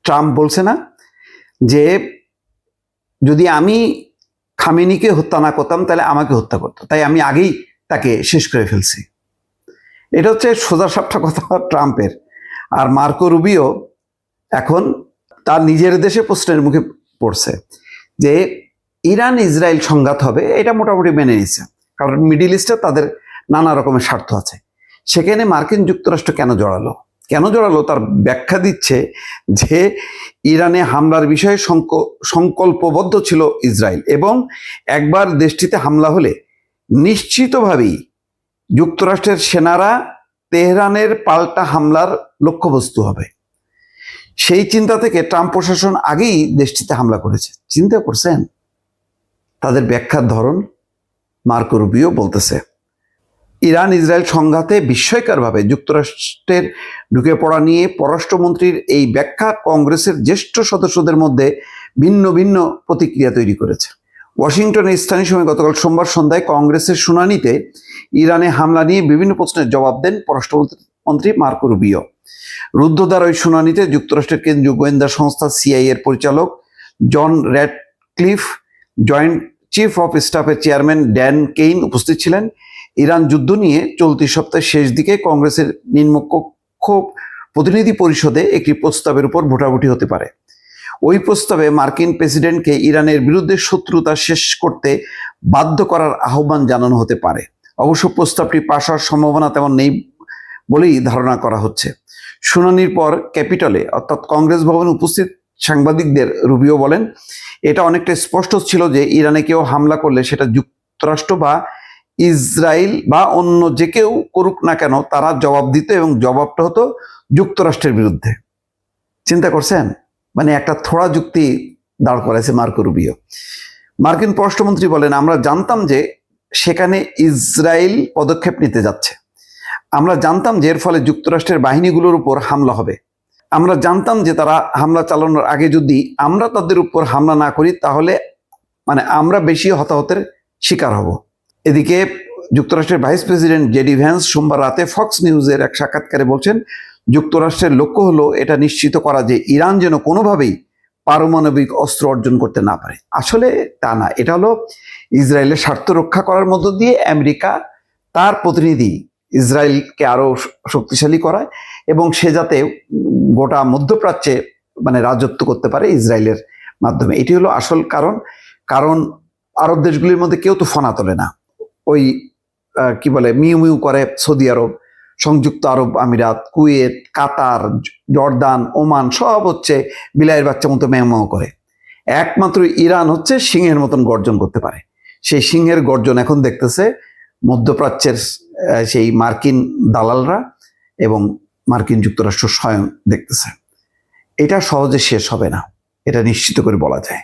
Trump বলছে না যে যদি আমি খামেনিকে হত্যা না করতাম তাহলে আমাকে হত্যা করতো, তাই আমি আগেই তাকে শেষ করে ফেলছি। এটা হচ্ছে সোজা সাপটা কথা ট্রাম্পের। আর মার্কো রুবিও এখন তার নিজের দেশে প্রশ্নের মুখে পড়ছে যে ইরান ইসরায়েল সংঘাত হবে, এটা মোটামুটি মেনে নিচ্ছে, কারণ মিডিল ইস্টে তাদের নানা রকমের স্বার্থ আছে। সেখানে মার্কিন যুক্তরাষ্ট্র কেন জড়ালো তার ব্যাখ্যা দিচ্ছে যে ইরানে হামলার বিষয়ে সংকল্পবদ্ধ ছিল ইসরায়েল, এবং একবার দেশটিতে হামলা হলে নিশ্চিতভাবেই যুক্তরাষ্ট্রের সেনারা তেহরানের পাল্টা হামলার লক্ষ্যবস্তু হবে। সেই চিন্তা থেকে ট্রাম্প প্রশাসন আগেই দেশটিতে হামলা করেছে। চিন্তা করছেন তাদের ব্যাখ্যার ধরন? মার্কো রুবিও বলতেছে ইরান ইসরায়েল সংঘাতে বিস্ময়করভাবে যুক্তরাষ্ট্রের ঢুকে পড়া নিয়ে পররাষ্ট্রমন্ত্রীর এই ব্যাখ্যা কংগ্রেসের জ্যেষ্ঠ সদস্যদের মধ্যে ভিন্ন ভিন্ন প্রতিক্রিয়া তৈরি করেছে। ওয়াশিংটনে স্থানীয় সময় গতকাল সোমবার সন্ধ্যায় কংগ্রেসের শুনানিতে ইরানে হামলা নিয়ে বিভিন্ন প্রশ্নের জবাব দেন পররাষ্ট্রমন্ত্রী মার্কো রুবিও। রুদ্ধদ্বার ওই শুনানিতে যুক্তরাষ্ট্রের কেন্দ্রীয় গোয়েন্দা সংস্থা সিআইএ এর পরিচালক John Ratcliffe, joint chief of স্টাফের চেয়ারম্যান ড্যান কেইন উপস্থিত ছিলেন। ইরান যুদ্ধ নিয়ে চলতি সপ্তাহের শেষ দিকে কংগ্রেসের নিম্নকক্ষ প্রতিনিধি পরিষদে একটি প্রস্তাবের উপর ভোটাভুটি হতে পারে। ওই প্রস্তাবে মার্কিন প্রেসিডেন্টকে ইরানের বিরুদ্ধে শত্রুতা শেষ করতে বাধ্য করার আহ্বান জানানো হতে পারে। অবশ্য প্রস্তাবটি পাশ হওয়ার সম্ভাবনা তেমন নেই বলেই ধারণা করা হচ্ছে। শুনানির পর ক্যাপিটলে অর্থাৎ কংগ্রেস ভবনে উপস্থিত সাংবাদিকদের রুবিও বলেন, এটা অনেকটা স্পষ্ট ছিল যে ইরানে কেউ হামলা করলে সেটা যুক্তরাষ্ট্র বা ইসরায়েল বা অন্য যে কেউ করুক না কেন তারা জবাব দিত, এবং জবাবটা হতো যুক্তরাষ্ট্রের বিরুদ্ধে। চিন্তা করছেন? মানে একটা থোড়া যুক্তি দাঁড় করাইছে মার্কো রুবিও। মার্কিন পররাষ্ট্রমন্ত্রী বলেন, আমরা জানতাম যে সেখানে ইসরায়েল পদক্ষেপ নিতে যাচ্ছে। আমরা জানতাম যে এর ফলে যুক্তরাষ্ট্রের বাহিনীগুলোর উপর হামলা হবে। আমরা জানতাম যে তারা হামলা চালানোর আগে যদি আমরা তাদের উপর হামলা না করি তাহলে আমরা বেশি হতাহতের শিকার হব। এদিকে যুক্তরাষ্ট্রের ভাইস প্রেসিডেন্ট জেডি ভ্যান্স সোমবার রাতে ফক্স নিউজের এক সাক্ষাৎকারে বলছেন, যুক্তরাষ্ট্রের লক্ষ্য হলো এটা নিশ্চিত করা যে ইরান যেন কোনোভাবেই পারমাণবিক অস্ত্র অর্জন করতে না পারে। আসলে তা না, এটা হলো ইসরায়েলের স্বার্থ রক্ষা করার মধ্য দিয়ে আমেরিকা তার প্রতিনিধি ইসরায়েলকে আরো শক্তিশালী করায়, এবং সে যাতে গোটা মধ্যপ্রাচ্যে রাজত্ব করতে পারে ইসরায়েলের মাধ্যমে। এটি হলো আসল কারণ আরব দেশগুলির মধ্যে কেউ তো ফনা তোলে না। ওই কি বলে মিউ মিউ করে সৌদি আরব, সংযুক্ত আরব আমিরাত, কুয়েত, কাতার, জর্দান, ওমান সব হচ্ছে বিলাইয়ের বাচ্চা মতো ম্যাও করে। একমাত্র ইরান হচ্ছে সিংহের মতন গর্জন করতে পারে। সেই সিংহের গর্জন এখন দেখতেছে মধ্যপ্রাচ্যের সেই মার্কিন দালালরা এবং মার্কিন যুক্তরাষ্ট্র স্বয়ং দেখতেছে। এটা সহজে শেষ হবে না, এটা নিশ্চিত করে বলা যায়।